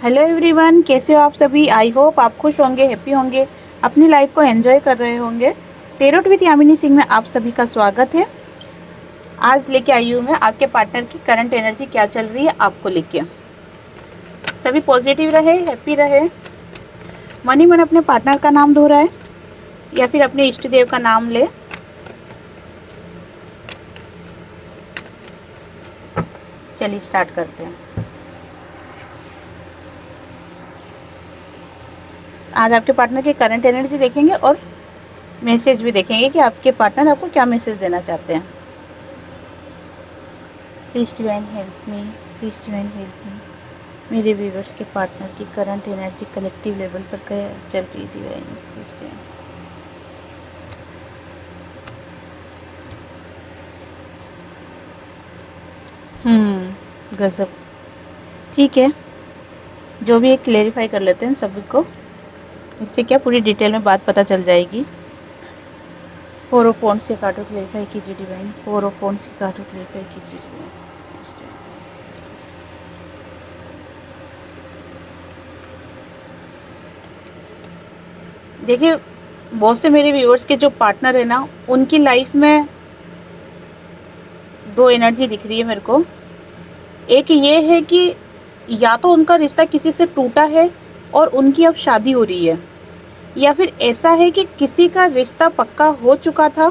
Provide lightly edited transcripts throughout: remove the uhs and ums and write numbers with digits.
Hello everyone, कैसे हो आप सभी। आई होप आप खुश होंगे, हैप्पी होंगे, अपनी लाइफ को एंजॉय कर रहे होंगे। टेरोट विद यामिनी सिंह में आप सभी का स्वागत है। आज लेके आई हूँ मैं आपके पार्टनर की करंट एनर्जी क्या चल रही है आपको लेके। सभी पॉजिटिव रहे, हैप्पी रहे। मन ही मन अपने पार्टनर का नाम दोहराए या फिर अपने इष्ट देव का नाम ले। चलिए स्टार्ट करते हैं। आज आपके पार्टनर की करंट एनर्जी देखेंगे और मैसेज भी देखेंगे कि आपके पार्टनर आपको क्या मैसेज देना चाहते हैं। Please divine help me, please divine help me. मेरे व्यूवर्स के पार्टनर की करंट एनर्जी कलेक्टिव लेवल पर क्या चल रही डिवाइन, प्लीज़ डिवाइन। गजब। ठीक है, जो भी एक क्लेरिफाई कर लेते हैं सभी को, इससे क्या पूरी डिटेल में बात पता चल जाएगी। 4 ऑफ वांड्स से काटो क्लेरिफाई कीजिए डिवाइन, 4 ऑफ वांड्स से काटो क्लेरिफाई कीजिए डिवाइन। देखिए, बहुत से मेरे व्यूअर्स के जो पार्टनर है ना, उनकी लाइफ में 2 एनर्जी दिख रही है मेरे को। एक ये है कि या तो उनका रिश्ता किसी से टूटा है और उनकी अब शादी हो रही है, या फिर ऐसा है कि किसी का रिश्ता पक्का हो चुका था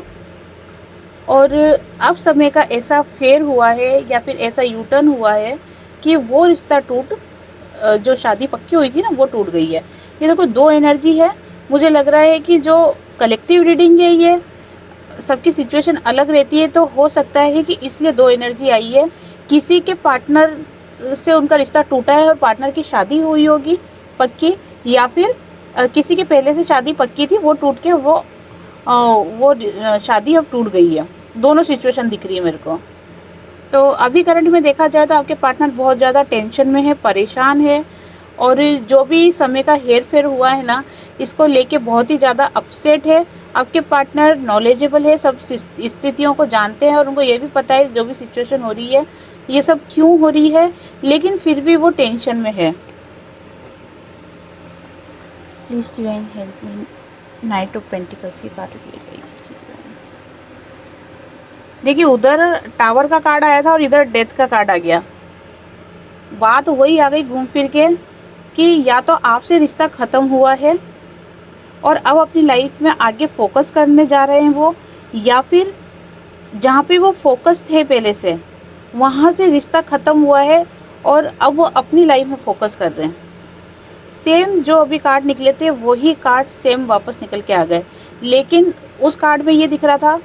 और अब समय का ऐसा फेर हुआ है या फिर ऐसा यूटर्न हुआ है कि वो रिश्ता जो शादी पक्की हुई थी ना, वो टूट गई है। ये देखो 2 एनर्जी है। मुझे लग रहा है कि जो कलेक्टिव रीडिंग है, ये सबकी सिचुएशन अलग रहती है, तो हो सकता है कि इसलिए 2 एनर्जी आई है। किसी के पार्टनर से उनका रिश्ता टूटा है और पार्टनर की शादी हुई होगी पक्की, या फिर किसी के पहले से शादी पक्की थी, वो टूट के वो शादी अब टूट गई है। दोनों सिचुएशन दिख रही है मेरे को। तो अभी करंट में देखा जाए तो आपके पार्टनर बहुत ज़्यादा टेंशन में है, परेशान है, और जो भी समय का हेर फेर हुआ है ना, इसको लेके बहुत ही ज़्यादा अपसेट है। आपके पार्टनर नॉलेजेबल है, सब स्थितियों को जानते हैं और उनको ये भी पता है जो भी सिचुएशन हो रही है ये सब क्यों हो रही है, लेकिन फिर भी वो टेंशन में है। Please divine help me. Night of pentacles की कार्ड ली गई। देखिए, उधर टावर का कार्ड आया था और इधर डेथ का कार्ड आ गया। बात वही आ गई घूम फिर के कि या तो आपसे रिश्ता ख़त्म हुआ है और अब अपनी लाइफ में आगे फोकस करने जा रहे हैं वो, या फिर जहाँ पे वो फोकस थे पहले से वहाँ से रिश्ता ख़त्म हुआ है और अब वो अपनी लाइफ में फोकस कर रहे हैं। सेम जो अभी कार्ड निकले थे वही कार्ड सेम वापस निकल के आ गए, लेकिन उस कार्ड में ये दिख रहा था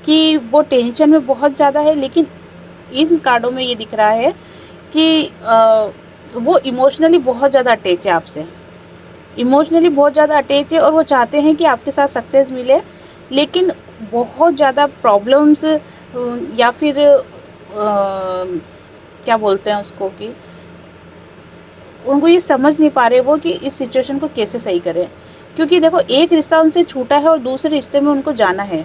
कि वो टेंशन में बहुत ज़्यादा है, लेकिन इन कार्डों में ये दिख रहा है कि वो इमोशनली बहुत ज़्यादा अटैच है आपसे, इमोशनली बहुत ज़्यादा अटैच है और वो चाहते हैं कि आपके साथ सक्सेस मिले, लेकिन बहुत ज़्यादा प्रॉब्लम्स या फिर क्या बोलते हैं उसको, कि उनको ये समझ नहीं पा रहे वो कि इस सिचुएशन को कैसे सही करें। क्योंकि देखो, एक रिश्ता उनसे छूटा है और दूसरे रिश्ते में उनको जाना है,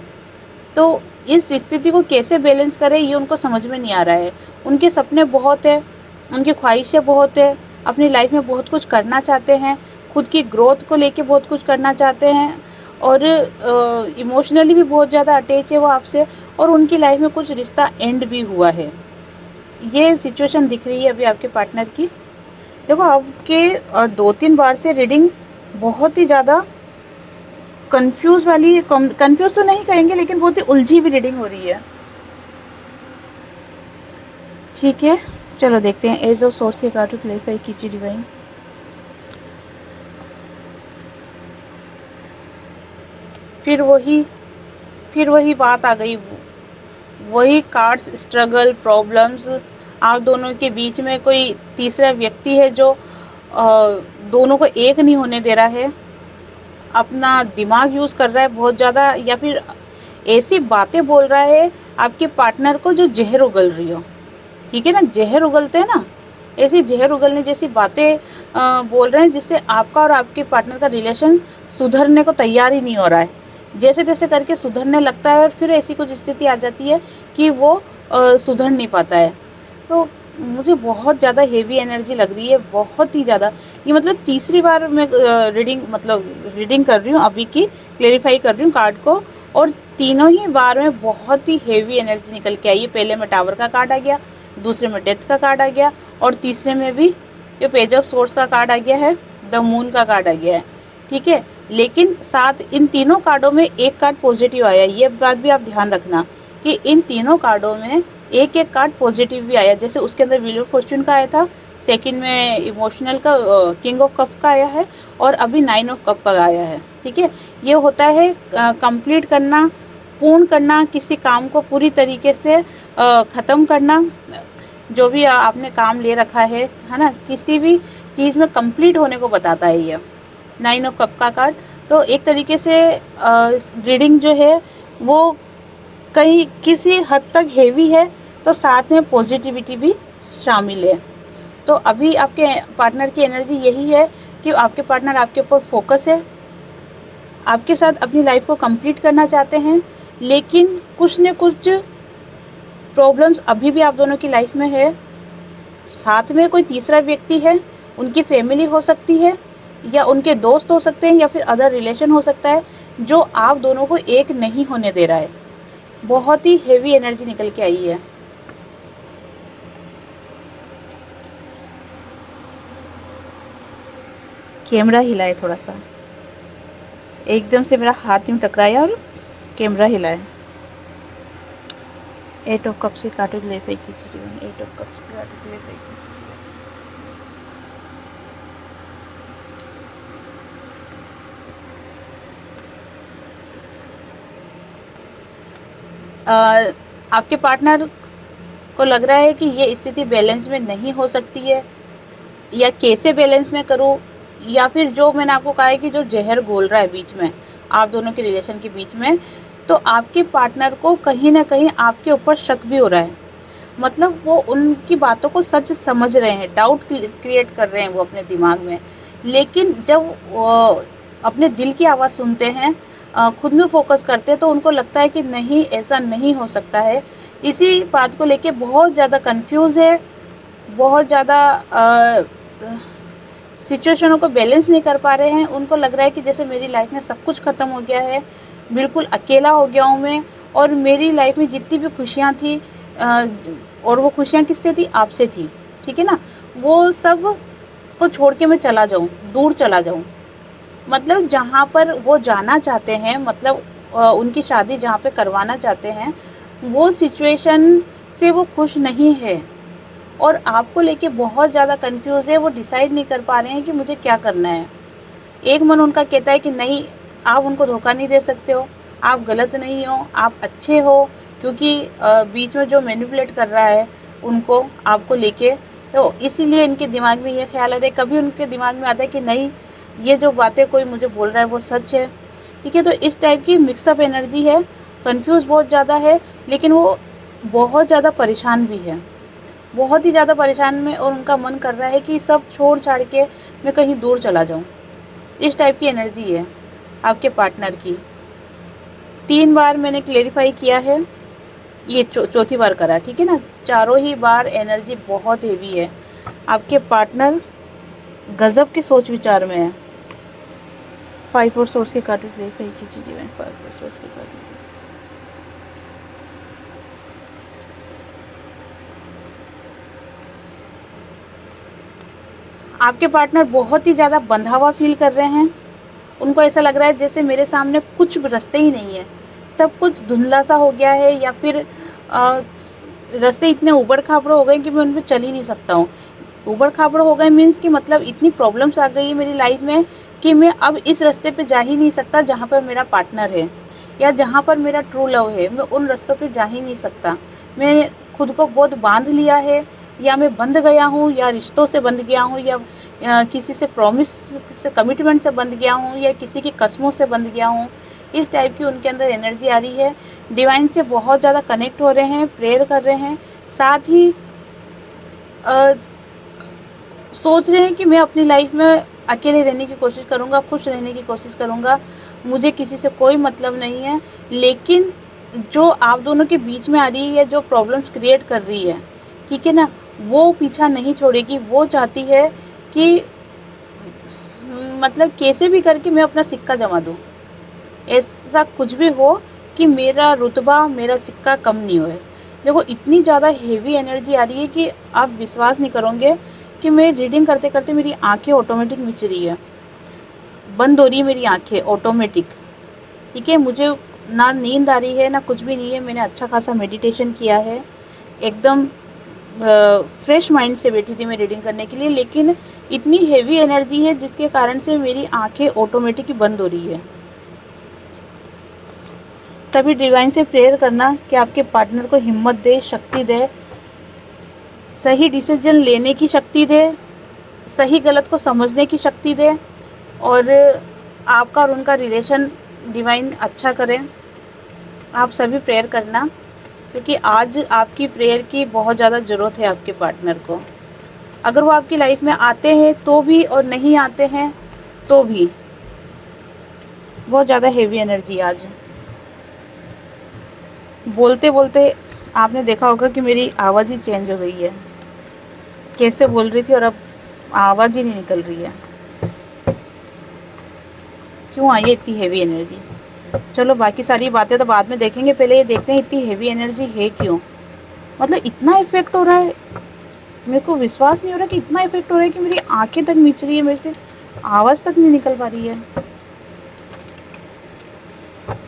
तो इस स्थिति को कैसे बैलेंस करें ये उनको समझ में नहीं आ रहा है। उनके सपने बहुत है, उनकी ख्वाहिशें बहुत है, अपनी लाइफ में बहुत कुछ करना चाहते हैं, खुद की ग्रोथ को लेके बहुत कुछ करना चाहते हैं, और इमोशनली भी बहुत ज़्यादा अटैच है वो आपसे, और उनकी लाइफ में कुछ रिश्ता एंड भी हुआ है। ये सिचुएशन दिख रही है अभी आपके पार्टनर की। देखो, आपके 2-3 बार से रीडिंग बहुत ही ज़्यादा कंफ्यूज वाली, कंफ्यूज तो नहीं कहेंगे लेकिन बहुत ही उलझी भी रीडिंग हो रही है। ठीक है, चलो देखते हैं। एज ऑफ सोर्स के कार्ड क्लेरिफाई कीजिए डिवाइन। फिर वही बात आ गई, वही कार्ड्स, स्ट्रगल, प्रॉब्लम्स। आप दोनों के बीच में कोई तीसरा व्यक्ति है जो दोनों को एक नहीं होने दे रहा है, अपना दिमाग यूज़ कर रहा है बहुत ज़्यादा, या फिर ऐसी बातें बोल रहा है आपके पार्टनर को जो जहर उगल रही हो। ठीक है ना, जहर उगलते हैं ना, ऐसी जहर उगलने जैसी बातें बोल रहे हैं, जिससे आपका और आपके पार्टनर का रिलेशन सुधरने को तैयार ही नहीं हो रहा है। जैसे तैसे करके सुधरने लगता है और फिर ऐसी कुछ स्थिति आ जाती है कि वो सुधर नहीं पाता है। तो मुझे बहुत ज़्यादा हेवी एनर्जी लग रही है, बहुत ही ज़्यादा। ये मतलब तीसरी बार मैं रीडिंग कर रही हूँ अभी की, क्लेरिफाई कर रही हूँ कार्ड को, और तीनों ही बार में बहुत ही हेवी एनर्जी निकल के आई है। पहले में टावर का कार्ड आ गया, दूसरे में डेथ का कार्ड आ गया, और तीसरे में भी जो पेज ऑफ सोर्स का कार्ड आ गया है, द मून का कार्ड आ गया है। ठीक है, लेकिन साथ इन तीनों कार्डों में एक कार्ड पॉजिटिव आया। ये बात भी आप ध्यान रखना कि इन तीनों कार्डों में एक एक कार्ड पॉजिटिव भी आया। जैसे उसके अंदर व्हील ऑफ फॉर्चून का आया था, सेकंड में इमोशनल का किंग ऑफ कप का आया है, और अभी 9 ऑफ कप का आया है। ठीक है, ये होता है कंप्लीट करना, पूर्ण करना, किसी काम को पूरी तरीके से ख़त्म करना। जो भी आपने काम ले रखा है ना, किसी भी चीज़ में कंप्लीट होने को बताता है ये 9 ऑफ कप का कार्ड। तो एक तरीके से रीडिंग जो है वो कहीं किसी हद तक हेवी है, तो साथ में पॉजिटिविटी भी शामिल है। तो अभी आपके पार्टनर की एनर्जी यही है कि आपके पार्टनर आपके ऊपर फोकस है, आपके साथ अपनी लाइफ को कंप्लीट करना चाहते हैं, लेकिन कुछ न कुछ प्रॉब्लम्स अभी भी आप दोनों की लाइफ में है। साथ में कोई तीसरा व्यक्ति है, उनकी फैमिली हो सकती है, या उनके दोस्त हो सकते हैं, या फिर अदर रिलेशन हो सकता है, जो आप दोनों को एक नहीं होने दे रहा है। बहुत ही हेवी एनर्जी निकल के आई है। कैमरा हिलाए थोड़ा सा, एकदम से मेरा हाथ में टकराया और कैमरा हिलाए। 8 ऑफ कप से काटो क्लेरिफाई कीजिए। 8 ऑफ कप से काटो क्लेरिफाई कीजिए। आपके पार्टनर को लग रहा है कि ये स्थिति बैलेंस में नहीं हो सकती है, या कैसे बैलेंस में करूँ, या फिर जो मैंने आपको कहा है कि जो जहर घोल रहा है बीच में आप दोनों के रिलेशन के बीच में, तो आपके पार्टनर को कहीं ना कहीं आपके ऊपर शक भी हो रहा है। मतलब वो उनकी बातों को सच समझ रहे हैं, डाउट क्रिएट कर रहे हैं वो अपने दिमाग में, लेकिन जब वो अपने दिल की आवाज़ सुनते हैं, खुद में फोकस करते हैं, तो उनको लगता है कि नहीं, ऐसा नहीं हो सकता है। इसी बात को लेके बहुत ज़्यादा कंफ्यूज है, बहुत ज़्यादा सिचुएशनों को बैलेंस नहीं कर पा रहे हैं। उनको लग रहा है कि जैसे मेरी लाइफ में सब कुछ ख़त्म हो गया है, बिल्कुल अकेला हो गया हूँ मैं, और मेरी लाइफ में जितनी भी खुशियाँ थी, और वो खुशियाँ किससे थी, आपसे थी। ठीक है ना, वो सब को छोड़ के मैं चला जाऊँ, दूर चला जाऊँ। मतलब जहाँ पर वो जाना चाहते हैं, मतलब उनकी शादी जहाँ पे करवाना चाहते हैं, वो सिचुएशन से वो खुश नहीं है, और आपको लेके बहुत ज़्यादा कंफ्यूज है। वो डिसाइड नहीं कर पा रहे हैं कि मुझे क्या करना है। एक मन उनका कहता है कि नहीं, आप उनको धोखा नहीं दे सकते हो, आप गलत नहीं हो, आप अच्छे हो, क्योंकि बीच में जो मैनिपुलेट कर रहा है उनको आपको लेके, तो इसीलिए इनके दिमाग में ये ख्याल आता है। कभी उनके दिमाग में आता है कि नहीं, ये जो बातें कोई मुझे बोल रहा है वो सच है। ठीक है, तो इस टाइप की मिक्सअप एनर्जी है, कंफ्यूज बहुत ज़्यादा है, लेकिन वो बहुत ज़्यादा परेशान भी है, बहुत ही ज़्यादा परेशान में, और उनका मन कर रहा है कि सब छोड़ छाड़ के मैं कहीं दूर चला जाऊं। इस टाइप की एनर्जी है आपके पार्टनर की। 3 बार मैंने क्लेरिफाई किया है, ये चौथी बार करा। ठीक है ना, चारों ही बार एनर्जी बहुत हेवी है। आपके पार्टनर गजब के सोच विचार में है। 5 और सोर्स के कार्ड क्लेरिफाई कीजिए डिवाइन। 5 और सोर्स के कार्ड। आपके पार्टनर बहुत ही ज़्यादा बंधा हुआ फील कर रहे हैं। उनको ऐसा लग रहा है जैसे मेरे सामने कुछ रास्ते ही नहीं है, सब कुछ धुंधला सा हो गया है, या फिर रास्ते इतने उबड़ खाबड़ हो गए कि मैं उन पर चल ही नहीं सकता हूँ। उबड़ खाबड़ हो गए मीन्स कि मतलब इतनी प्रॉब्लम्स आ गई है मेरी लाइफ में कि मैं अब इस रास्ते पे जा ही नहीं सकता जहाँ पर मेरा पार्टनर है, या जहाँ पर मेरा ट्रू लव है। मैं उन रास्तों पे जा ही नहीं सकता। मैं खुद को बहुत बांध लिया है, या मैं बंध गया हूँ, या रिश्तों से बंध गया हूँ, या किसी से प्रॉमिस से, कमिटमेंट से बंध गया हूँ, या किसी की कस्मों से बंध गया हूँ। इस टाइप की उनके अंदर एनर्जी आ रही है। डिवाइन से बहुत ज़्यादा कनेक्ट हो रहे हैं, प्रेयर कर रहे हैं, साथ ही सोच रहे हैं कि मैं अपनी लाइफ में अकेले रहने की कोशिश करूँगा, खुश रहने की कोशिश करूँगा, मुझे किसी से कोई मतलब नहीं है। लेकिन जो आप दोनों के बीच में आ रही है, जो प्रॉब्लम्स क्रिएट कर रही है, ठीक है ना, वो पीछा नहीं छोड़ेगी। वो चाहती है कि मतलब कैसे भी करके मैं अपना सिक्का जमा दूँ, ऐसा कुछ भी हो कि मेरा रुतबा, मेरा सिक्का कम नहीं होए। देखो इतनी ज़्यादा हेवी एनर्जी आ रही है कि आप विश्वास नहीं करोगे कि मैं रीडिंग करते करते मेरी आंखें ऑटोमेटिक मिच रही है, बंद हो रही है मेरी आंखें ऑटोमेटिक। ठीक है, मुझे ना नींद आ रही है ना कुछ भी नहीं है। मैंने अच्छा खासा मेडिटेशन किया है, एकदम फ्रेश माइंड से बैठी थी मैं रीडिंग करने के लिए, लेकिन इतनी हेवी एनर्जी है जिसके कारण से मेरी आंखें ऑटोमेटिक ही बंद हो रही है। सभी डिवाइन से प्रेयर करना कि आपके पार्टनर को हिम्मत दे, शक्ति दे, सही डिसीजन लेने की शक्ति दे, सही गलत को समझने की शक्ति दे, और आपका और उनका रिलेशन डिवाइन अच्छा करें। आप सभी प्रेयर करना, क्योंकि आज आपकी प्रेयर की बहुत ज़्यादा ज़रूरत है आपके पार्टनर को। अगर वो आपकी लाइफ में आते हैं तो भी, और नहीं आते हैं तो भी। बहुत ज़्यादा हेवी एनर्जी आज। बोलते बोलते आपने देखा होगा कि मेरी आवाज़ ही चेंज हो गई है। कैसे बोल रही थी और अब आवाज़ ही नहीं निकल रही है। क्यों आई है इतनी हेवी एनर्जी? चलो बाकी सारी बातें तो बाद में देखेंगे, पहले ये देखते हैं इतनी हेवी एनर्जी है क्यों। मतलब इतना इफेक्ट हो रहा है, मेरे को विश्वास नहीं हो रहा कि इतना इफेक्ट हो रहा है कि मेरी आंखें तक मिच रही है, मेरे से आवाज़ तक नहीं निकल पा रही है।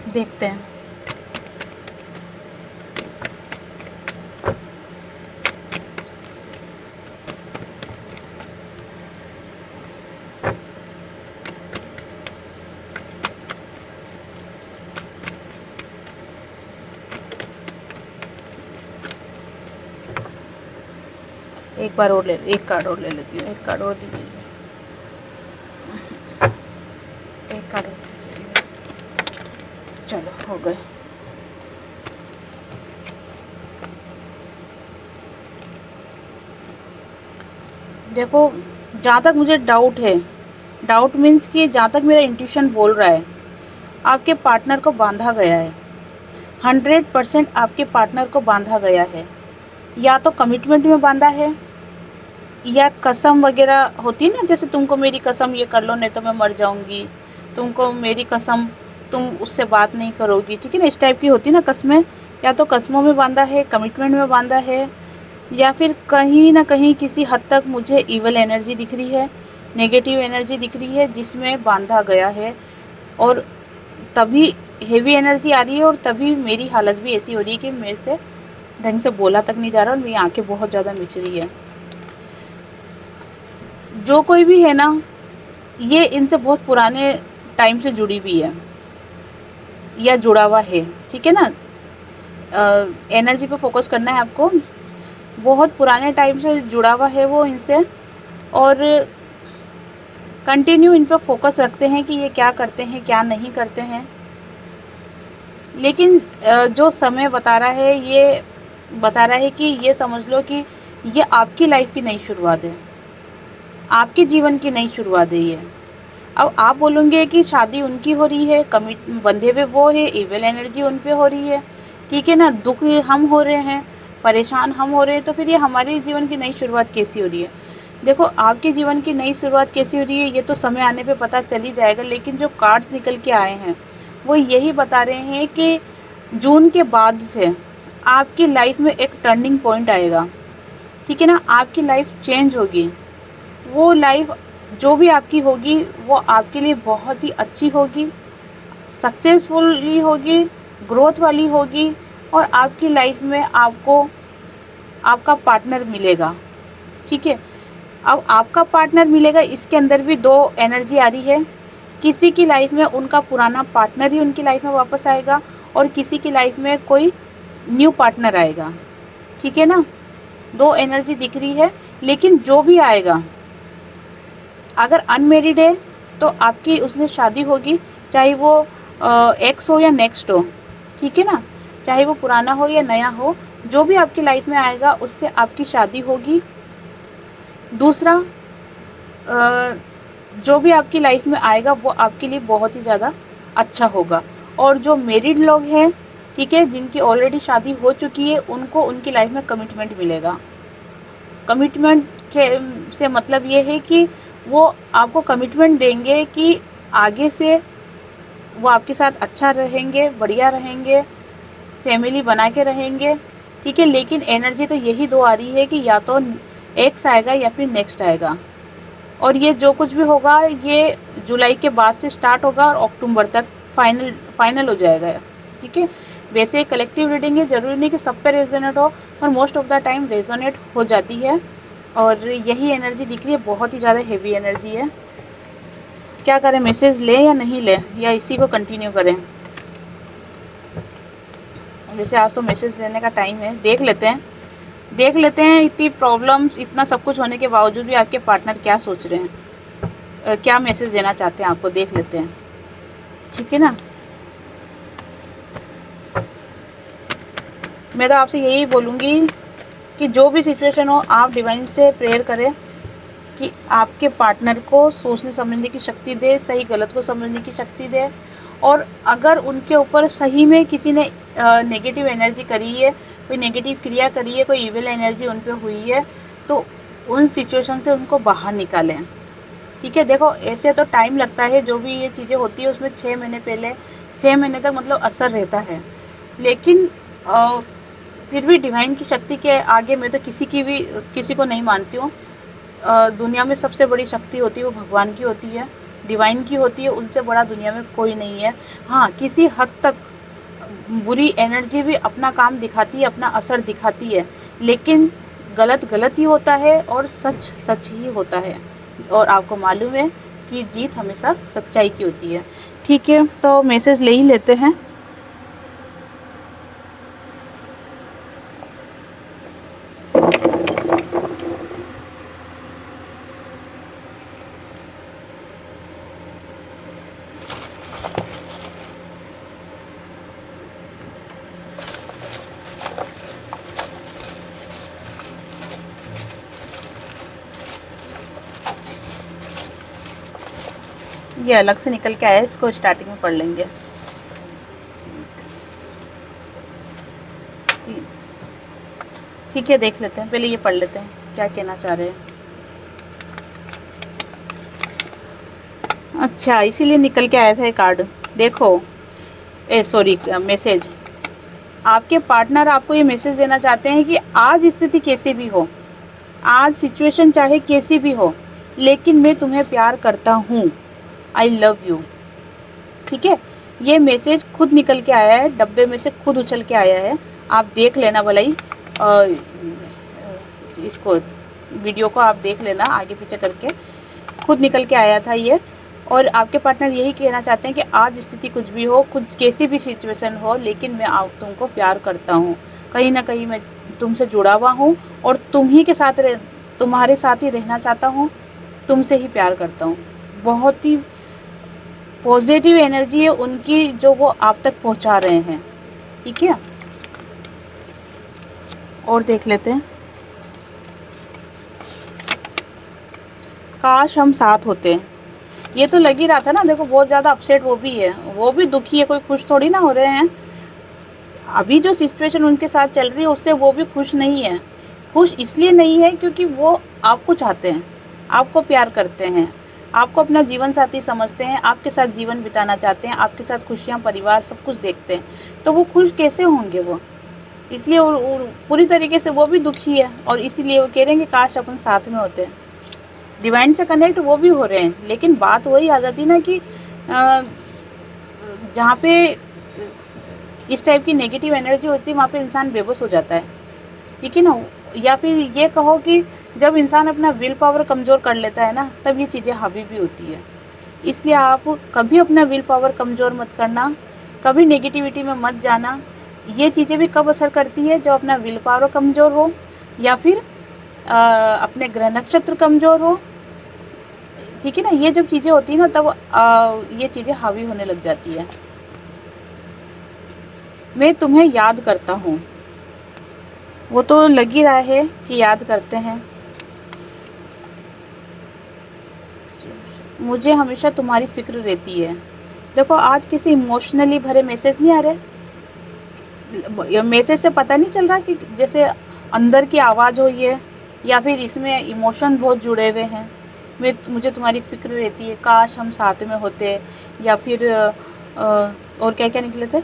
देखते हैं। एक बार और एक कार्ड और ले लेती हूँ। एक कार्ड और दीजिए, एक कार्ड और दीजिए। चलो हो गए। देखो जहाँ तक मुझे डाउट है, डाउट मीन्स कि जहाँ तक मेरा इंट्यूशन बोल रहा है, आपके पार्टनर को बांधा गया है। 100% आपके पार्टनर को बांधा गया है। या तो कमिटमेंट में बांधा है, या कसम वगैरह होती है ना, जैसे तुमको मेरी कसम ये कर लो नहीं तो मैं मर जाऊंगी, तुमको मेरी कसम तुम उससे बात नहीं करोगी, ठीक है ना, इस टाइप की होती है ना कस्में। या तो कस्मों में बांधा है, कमिटमेंट में बांधा है, या फिर कहीं ना कहीं किसी हद तक मुझे इवल एनर्जी दिख रही है, नेगेटिव एनर्जी दिख रही है जिसमें बांधा गया है। और तभी हेवी एनर्जी आ रही है, और तभी मेरी हालत भी ऐसी हो रही है कि मेरे से ढंग से बोला तक नहीं जा रहा और मेरी आंखें बहुत ज़्यादा मिच रही है। जो कोई भी है ना, ये इनसे बहुत पुराने टाइम से जुड़ी हुई है या जुड़ा हुआ है, ठीक है ना। एनर्जी पे फोकस करना है आपको। बहुत पुराने टाइम से जुड़ा हुआ है वो इनसे, और कंटिन्यू इन पर फोकस रखते हैं कि ये क्या करते हैं क्या नहीं करते हैं। लेकिन जो समय बता रहा है, ये बता रहा है कि ये समझ लो कि ये आपकी लाइफ की नई शुरुआत है, आपके जीवन की नई शुरुआत है ये। अब आप बोलोगे कि शादी उनकी हो रही है, कमिट बंधे हुए वो है, इविल एनर्जी उन पे हो रही है, ठीक है ना, दुख हम हो रहे हैं, परेशान हम हो रहे हैं, तो फिर ये हमारे जीवन की नई शुरुआत कैसी हो रही है? देखो आपके जीवन की नई शुरुआत कैसी हो रही है ये तो समय आने पे पता चल ही जाएगा। लेकिन जो कार्ड्स निकल के आए हैं वो यही बता रहे हैं कि जून के बाद से आपकी लाइफ में एक टर्निंग पॉइंट आएगा, ठीक है ना। आपकी लाइफ चेंज होगी। वो लाइफ जो भी आपकी होगी वो आपके लिए बहुत ही अच्छी होगी, सक्सेसफुली होगी, ग्रोथ वाली होगी, और आपकी लाइफ में आपको आपका पार्टनर मिलेगा, ठीक है। अब आपका पार्टनर मिलेगा, इसके अंदर भी दो एनर्जी आ रही है। किसी की लाइफ में उनका पुराना पार्टनर ही उनकी लाइफ में वापस आएगा, और किसी की लाइफ में कोई न्यू पार्टनर आएगा, ठीक है ना। दो एनर्जी दिख रही है। लेकिन जो भी आएगा, अगर अनमेरिड है तो आपकी उसने शादी होगी, चाहे वो एक्स हो या नेक्स्ट हो, ठीक है ना, चाहे वो पुराना हो या नया हो, जो भी आपकी लाइफ में आएगा उससे आपकी शादी होगी। दूसरा, जो भी आपकी लाइफ में आएगा वो आपके लिए बहुत ही ज़्यादा अच्छा होगा। और जो मैरिड लोग हैं, ठीक है, जिनकी ऑलरेडी शादी हो चुकी है, उनको उनकी लाइफ में कमिटमेंट मिलेगा। कमिटमेंट के से मतलब ये है कि वो आपको कमिटमेंट देंगे कि आगे से वो आपके साथ अच्छा रहेंगे, बढ़िया रहेंगे, फैमिली बना के रहेंगे, ठीक है। लेकिन एनर्जी तो यही दो आ रही है कि या तो एक्स आएगा या फिर नेक्स्ट आएगा, और ये जो कुछ भी होगा ये जुलाई के बाद से स्टार्ट होगा और अक्टूबर तक फाइनल हो जाएगा, ठीक है। वैसे कलेक्टिव रीडिंग है, ज़रूरी नहीं कि सब पे रेजोनेट हो, पर most of the time resonate हो जाती है। और यही एनर्जी दिख रही है, बहुत ही ज़्यादा हेवी एनर्जी है। क्या करें, मैसेज लें या नहीं लें, या इसी को कंटिन्यू करें? वैसे आज तो मैसेज लेने का टाइम है, देख लेते हैं इतनी प्रॉब्लम्स, इतना सब कुछ होने के बावजूद भी आपके पार्टनर क्या सोच रहे हैं, क्या मैसेज देना चाहते हैं आपको, देख लेते हैं, ठीक है ना। मैं तो आपसे यही बोलूँगी कि जो भी सिचुएशन हो, आप डिवाइन से प्रेयर करें कि आपके पार्टनर को सोचने समझने की शक्ति दे, सही गलत को समझने की शक्ति दे। और अगर उनके ऊपर सही में किसी ने नेगेटिव एनर्जी करी है, कोई नेगेटिव क्रिया करी है, कोई इविल एनर्जी उन पे हुई है, तो उन सिचुएशन से उनको बाहर निकालें, ठीक है। देखो ऐसे तो टाइम लगता है, जो भी ये चीज़ें होती है उसमें 6 महीने पहले, 6 महीने तक मतलब असर रहता है। लेकिन फिर भी डिवाइन की शक्ति के आगे मैं तो किसी को नहीं मानती हूँ। दुनिया में सबसे बड़ी शक्ति होती है वो भगवान की होती है, डिवाइन की होती है, उनसे बड़ा दुनिया में कोई नहीं है। हाँ, किसी हद तक बुरी एनर्जी भी अपना काम दिखाती है, अपना असर दिखाती है, लेकिन गलत ही होता है और सच सच ही होता है। और आपको मालूम है कि जीत हमेशा सच्चाई की होती है, ठीक है। तो मैसेज ले ही लेते हैं। ये अलग से निकल के आया, इसको स्टार्टिंग में पढ़ लेंगे। ठीक है, देख लेते हैं, पहले ये पढ़ लेते हैं क्या कहना चाह रहे हैं। अच्छा, इसीलिए निकल के आया था ये कार्ड। देखो, मैसेज। आपके पार्टनर आपको ये मैसेज देना चाहते हैं कि आज स्थिति कैसी भी हो, आज सिचुएशन चाहे कैसी भी हो, लेकिन मैं तुम्हें प्यार करता हूँ, आई लव यू, ठीक है। ये मैसेज खुद निकल के आया है, डब्बे में से खुद उछल के आया है। आप देख लेना भलाई, इसको वीडियो को आप देख लेना आगे पीछे करके, खुद निकल के आया था ये। और आपके पार्टनर यही कहना चाहते हैं कि आज स्थिति कुछ भी हो, कुछ कैसी भी सिचुएशन हो, लेकिन मैं तुमको प्यार करता हूँ, कहीं ना कहीं मैं तुमसे जुड़ा हुआ हूँ और तुम्हारे साथ ही रहना चाहता हूँ, तुमसे ही प्यार करता हूँ। बहुत ही पॉजिटिव एनर्जी है उनकी जो वो आप तक पहुँचा रहे हैं, ठीक है। और देख लेते हैं। काश हम साथ होते। ये तो लग ही रहा था ना, देखो बहुत ज़्यादा अपसेट वो भी है, वो भी दुखी है, कोई खुश थोड़ी ना हो रहे हैं। अभी जो सिचुएशन उनके साथ चल रही है उससे वो भी खुश नहीं है। खुश इसलिए नहीं है क्योंकि वो आपको चाहते हैं, आपको प्यार करते हैं, आपको अपना जीवन साथी समझते हैं, आपके साथ जीवन बिताना चाहते हैं, आपके साथ खुशियाँ, परिवार सब कुछ देखते हैं। तो वो खुश कैसे होंगे वो? इसलिए पूरी तरीके से वो भी दुखी है और इसीलिए वो कह रहे हैं कि काश अपन साथ में होते हैं। डिवाइन से कनेक्ट वो भी हो रहे हैं, लेकिन बात वही आ जाती ना कि जहाँ पे इस टाइप की नेगेटिव एनर्जी होती है वहाँ पे इंसान बेबस हो जाता है, ठीक है ना। या फिर ये कहो कि जब इंसान अपना विल पावर कमज़ोर कर लेता है ना, तब ये चीज़ें हावी भी होती है। इसलिए आप कभी अपना विल पावर कमज़ोर मत करना, कभी नेगेटिविटी में मत जाना। ये चीज़ें भी कब असर करती है, जब अपना विल पावर कमज़ोर हो या फिर अपने ग्रह नक्षत्र कमज़ोर हो, ठीक है ना। ये जब चीज़ें होती है ना तब ये चीज़ें हावी होने लग जाती है। मैं तुम्हें याद करता हूँ, वो तो लग ही रहा है कि याद करते हैं। मुझे हमेशा तुम्हारी फिक्र रहती है। देखो आज किसी इमोशनली भरे मैसेज नहीं आ रहे। मैसेज से पता नहीं चल रहा कि जैसे अंदर की आवाज़ हो, ये या फिर इसमें इमोशन बहुत जुड़े हुए हैं। मुझे तुम्हारी फ़िक्र रहती है, काश हम साथ में होते, या फिर और क्या क्या निकले थे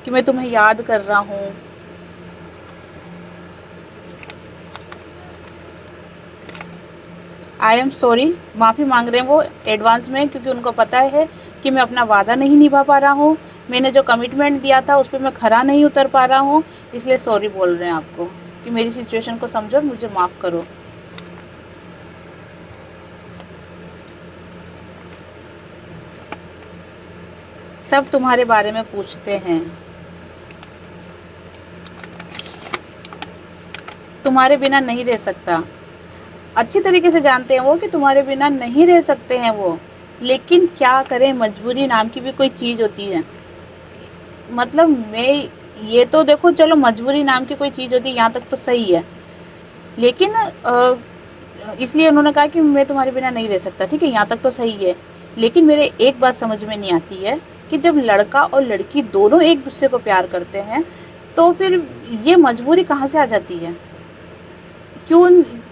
कि मैं तुम्हें याद कर रहा हूँ। आई एम सॉरी, माफ़ी मांग रहे हैं वो एडवांस में, क्योंकि उनको पता है कि मैं अपना वादा नहीं निभा पा रहा हूँ, मैंने जो कमिटमेंट दिया था उस पर मैं खरा नहीं उतर पा रहा हूँ, इसलिए सॉरी बोल रहे हैं आपको कि मेरी सिचुएशन को समझो, मुझे माफ़ करो। सब तुम्हारे बारे में पूछते हैं, तुम्हारे बिना नहीं रह सकता। अच्छी तरीके से जानते हैं वो कि तुम्हारे बिना नहीं रह सकते हैं वो, लेकिन क्या करें, मजबूरी नाम की भी कोई चीज़ होती है। मतलब मैं ये तो देखो, चलो मजबूरी नाम की कोई चीज़ होती है, यहाँ तक तो सही है, लेकिन इसलिए उन्होंने कहा कि मैं तुम्हारे बिना नहीं रह सकता, ठीक है, यहाँ तक तो सही है। लेकिन मेरे एक बात समझ में नहीं आती है कि जब लड़का और लड़की दोनों एक दूसरे को प्यार करते हैं तो फिर ये मजबूरी कहाँ से आ जाती है? क्यों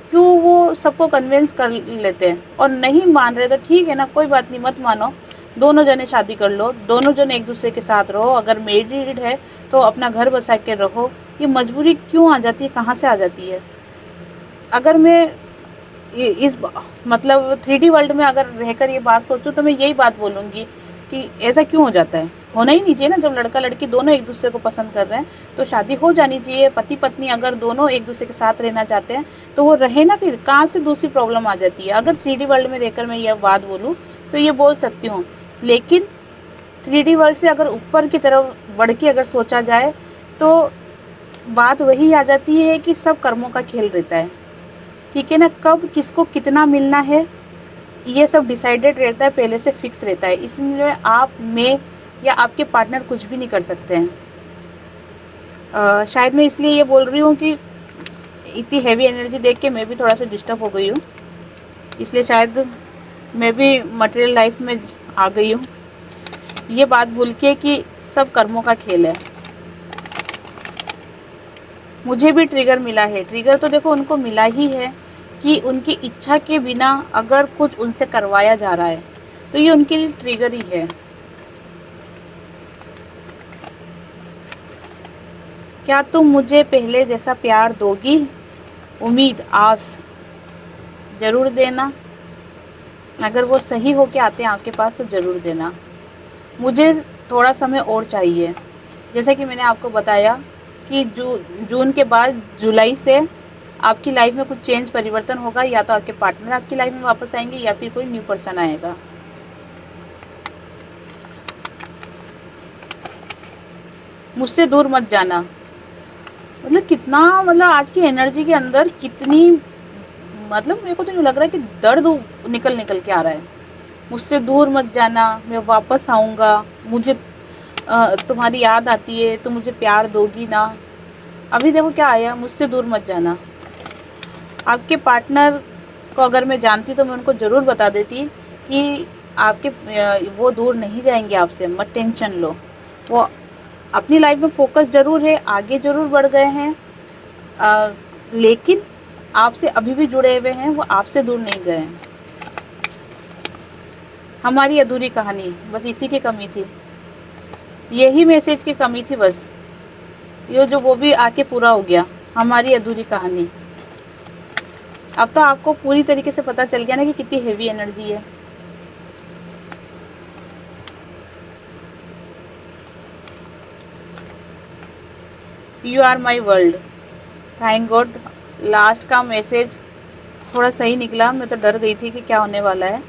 क्यों वो सबको कन्विंस कर लेते हैं, और नहीं मान रहे तो ठीक है ना, कोई बात नहीं, मत मानो, दोनों जने शादी कर लो, दोनों जने एक दूसरे के साथ रहो, अगर मैरिड है तो अपना घर बसा के रहो। ये मजबूरी क्यों आ जाती है, कहाँ से आ जाती है? अगर मैं इस मतलब 3D वर्ल्ड में अगर रहकर ये बात सोचूं तो मैं यही बात बोलूँगी कि ऐसा क्यों हो जाता है? होना ही नहीं चाहिए ना। जब लड़का लड़की दोनों एक दूसरे को पसंद कर रहे हैं तो शादी हो जानी चाहिए। पति पत्नी अगर दोनों एक दूसरे के साथ रहना चाहते हैं तो वो रहे ना, फिर कहाँ से दूसरी प्रॉब्लम आ जाती है? अगर 3D वर्ल्ड में रहकर मैं यह बात बोलूँ तो ये बोल सकती हूँ, लेकिन 3D वर्ल्ड से अगर ऊपर की तरफ बढ़ के अगर सोचा जाए तो बात वही आ जाती है कि सब कर्मों का खेल रहता है, ठीक है ना। कब किसको कितना मिलना है ये सब डिसाइडेड रहता है, पहले से फिक्स रहता है, इसलिए आप, मैं या आपके पार्टनर कुछ भी नहीं कर सकते हैं। शायद मैं इसलिए ये बोल रही हूँ कि इतनी हैवी एनर्जी देख के मैं भी थोड़ा सा डिस्टर्ब हो गई हूँ, इसलिए शायद मैं भी मटेरियल लाइफ में आ गई हूँ, ये बात भूल के कि सब कर्मों का खेल है। मुझे भी ट्रिगर मिला है। ट्रिगर तो देखो उनको मिला ही है कि उनकी इच्छा के बिना अगर कुछ उनसे करवाया जा रहा है तो ये उनके लिए ट्रिगर ही है। क्या तुम मुझे पहले जैसा प्यार दोगी? उम्मीद, आस ज़रूर देना। अगर वो सही होके आते हैं आपके पास तो ज़रूर देना। मुझे थोड़ा समय और चाहिए। जैसा कि मैंने आपको बताया कि जून के बाद जुलाई से आपकी लाइफ में कुछ चेंज, परिवर्तन होगा। या तो आपके पार्टनर आपकी लाइफ में वापस आएंगे या फिर कोई न्यू पर्सन आएगा। मुझसे दूर मत जाना, मतलब कितना, मतलब आज की एनर्जी के अंदर कितनी, मतलब मेरे को तो यूँ लग रहा है कि दर्द निकल निकल के आ रहा है। मुझसे दूर मत जाना, मैं वापस आऊँगा, मुझे तुम्हारी याद आती है तो मुझे प्यार दोगी ना। अभी देखो क्या आया, मुझसे दूर मत जाना। आपके पार्टनर को अगर मैं जानती तो मैं उनको ज़रूर बता देती कि आपके वो दूर नहीं जाएंगे आपसे, मत टेंशन लो। वो अपनी लाइफ में फोकस ज़रूर है, आगे ज़रूर बढ़ गए हैं, लेकिन आपसे अभी भी जुड़े हुए हैं, वो आपसे दूर नहीं गए हैं। हमारी अधूरी कहानी, बस इसी की कमी थी, यही मैसेज की कमी थी बस, ये जो वो भी आके पूरा हो गया। हमारी अधूरी कहानी। अब तो आपको पूरी तरीके से पता चल गया ना कि कितनी हेवी एनर्जी है। You are my world. Thank God, last का मैसेज थोड़ा सही निकला। मैं तो डर गई थी कि क्या होने वाला है।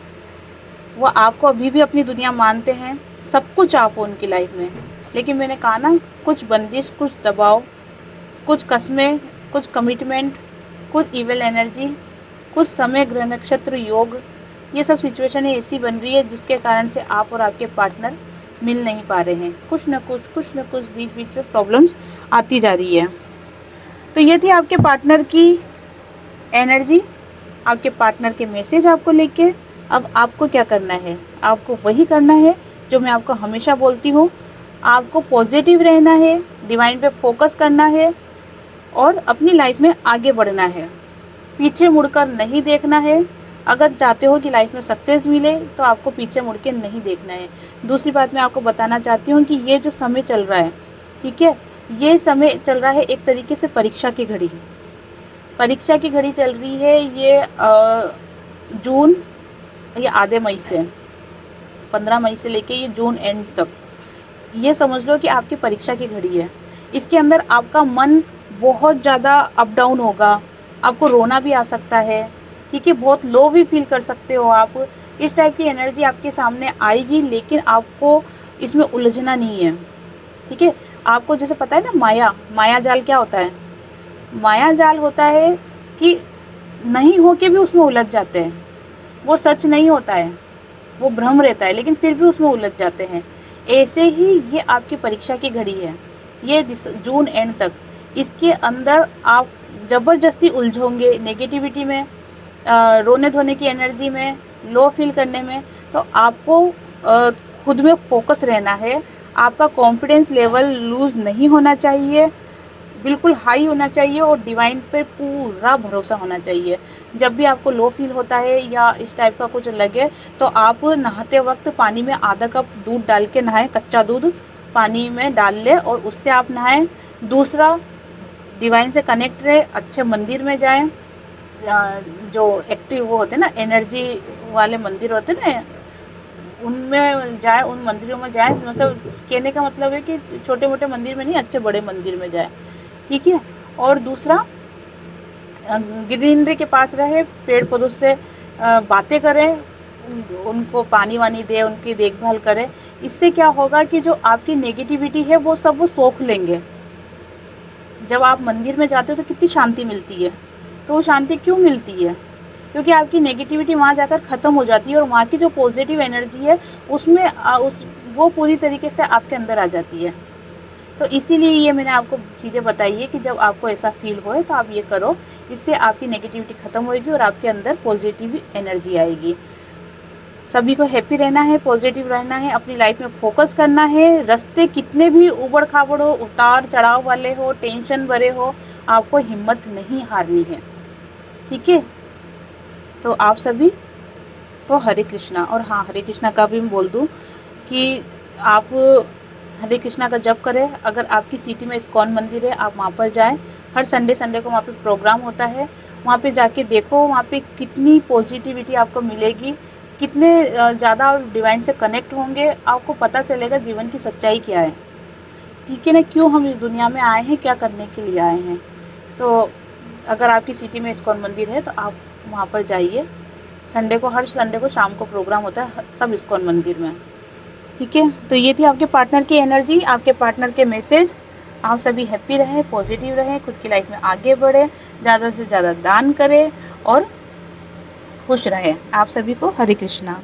वो आपको अभी भी अपनी दुनिया मानते हैं, सब कुछ आप हो उनकी लाइफ में, लेकिन मैंने कहा ना, कुछ बंदिश, कुछ दबाव, कुछ कस्में, कुछ कमिटमेंट, कुछ इविल एनर्जी, कुछ समय ग्रह नक्षत्र योग, ये सब सिचुएशन ऐसी बन रही है जिसके कारण से आप और आपके पार्टनर मिल नहीं पा रहे हैं। कुछ न कुछ बीच बीच में प्रॉब्लम्स आती जा रही है। तो ये थी आपके पार्टनर की एनर्जी, आपके पार्टनर के मैसेज आपको लेके। अब आपको क्या करना है? आपको वही करना है जो मैं आपको हमेशा बोलती हूँ। आपको पॉजिटिव रहना है, डिवाइन पे फोकस करना है और अपनी लाइफ में आगे बढ़ना है। पीछे मुड़कर नहीं देखना है। अगर चाहते हो कि लाइफ में सक्सेस मिले तो आपको पीछे मुड़ के नहीं देखना है। दूसरी बात मैं आपको बताना चाहती हूँ कि ये जो समय चल रहा है, ठीक है, ये समय चल रहा है एक तरीके से परीक्षा की घड़ी। परीक्षा की घड़ी चल रही है ये जून या आधे मई से, 15 मई से लेके ये जून एंड तक, ये समझ लो कि आपकी परीक्षा की घड़ी है। इसके अंदर आपका मन बहुत ज़्यादा अप डाउन होगा, आपको रोना भी आ सकता है, ठीक है, बहुत लो भी फील कर सकते हो आप। इस टाइप की एनर्जी आपके सामने आएगी, लेकिन आपको इसमें उलझना नहीं है, ठीक है। आपको जैसे पता है ना माया जाल क्या होता है? माया जाल होता है कि नहीं हो के भी उसमें उलझ जाते हैं, वो सच नहीं होता है, वो भ्रम रहता है, लेकिन फिर भी उसमें उलझ जाते हैं। ऐसे ही ये आपकी परीक्षा की घड़ी है, ये जून एंड तक। इसके अंदर आप ज़बरदस्ती उलझोगे नेगेटिविटी में, रोने धोने की एनर्जी में, लो फील करने में। तो आपको खुद में फोकस रहना है। आपका कॉन्फिडेंस लेवल लूज़ नहीं होना चाहिए, बिल्कुल हाई होना चाहिए, और डिवाइन पे पूरा भरोसा होना चाहिए। जब भी आपको लो फील होता है या इस टाइप का कुछ लगे तो आप नहाते वक्त पानी में आधा कप दूध डाल के नहाएं, कच्चा दूध पानी में डाल ले और उससे आप नहाएं। दूसरा, डिवाइन से कनेक्ट रहे, अच्छे मंदिर में जाएं, जो एक्टिव वो होते हैं ना, एनर्जी वाले मंदिर होते हैं ना, उनमें जाए, उन मंदिरों में जाए। मतलब कहने का मतलब है कि छोटे मोटे मंदिर में नहीं, अच्छे बड़े मंदिर में जाए, ठीक है। और दूसरा, ग्रीनरी के पास रहे, पेड़ पौधों से बातें करें, उनको पानी वानी दे, उनकी देखभाल करें। इससे क्या होगा कि जो आपकी नेगेटिविटी है वो सब वो सोख लेंगे। जब आप मंदिर में जाते हो तो कितनी शांति मिलती है। तो वो शांति क्यों मिलती है? क्योंकि आपकी नेगेटिविटी वहाँ जाकर ख़त्म हो जाती है, और वहाँ की जो पॉजिटिव एनर्जी है उसमें वो पूरी तरीके से आपके अंदर आ जाती है। तो इसीलिए ये मैंने आपको चीज़ें बताई है कि जब आपको ऐसा फील होए तो आप ये करो, इससे आपकी नेगेटिविटी ख़त्म होएगी और आपके अंदर पॉजिटिव एनर्जी आएगी। सभी को हैप्पी रहना है, पॉजिटिव रहना है, अपनी लाइफ में फोकस करना है। रास्ते कितने भी उबड़ खाबड़ हो, उतार चढ़ाव वाले हो, टेंशन भरे हो, आपको हिम्मत नहीं हारनी है, ठीक है। तो आप सभी को हरे कृष्णा। और हाँ, हरे कृष्णा का भी मैं बोल दूँ कि आप हरे कृष्णा का जप करें। अगर आपकी सिटी में इस्कॉन मंदिर है, आप वहाँ पर जाएं। हर संडे को वहाँ पे प्रोग्राम होता है, वहाँ पे जाके देखो, वहाँ पे कितनी पॉजिटिविटी आपको मिलेगी, कितने ज़्यादा आप डिवाइन से कनेक्ट होंगे, आपको पता चलेगा जीवन की सच्चाई क्या है, ठीक है ना, क्यों हम इस दुनिया में आए हैं, क्या करने के लिए आए हैं। तो अगर आपकी सिटी में इस्कॉन मंदिर है तो आप वहाँ पर जाइए। हर संडे को शाम को प्रोग्राम होता है सब इस्कॉन मंदिर में, ठीक है। तो ये थी आपके पार्टनर की एनर्जी, आपके पार्टनर के मैसेज। आप सभी हैप्पी रहें, पॉजिटिव रहें, खुद की लाइफ में आगे बढ़ें, ज़्यादा से ज़्यादा दान करें और खुश रहें। आप सभी को हरे कृष्णा।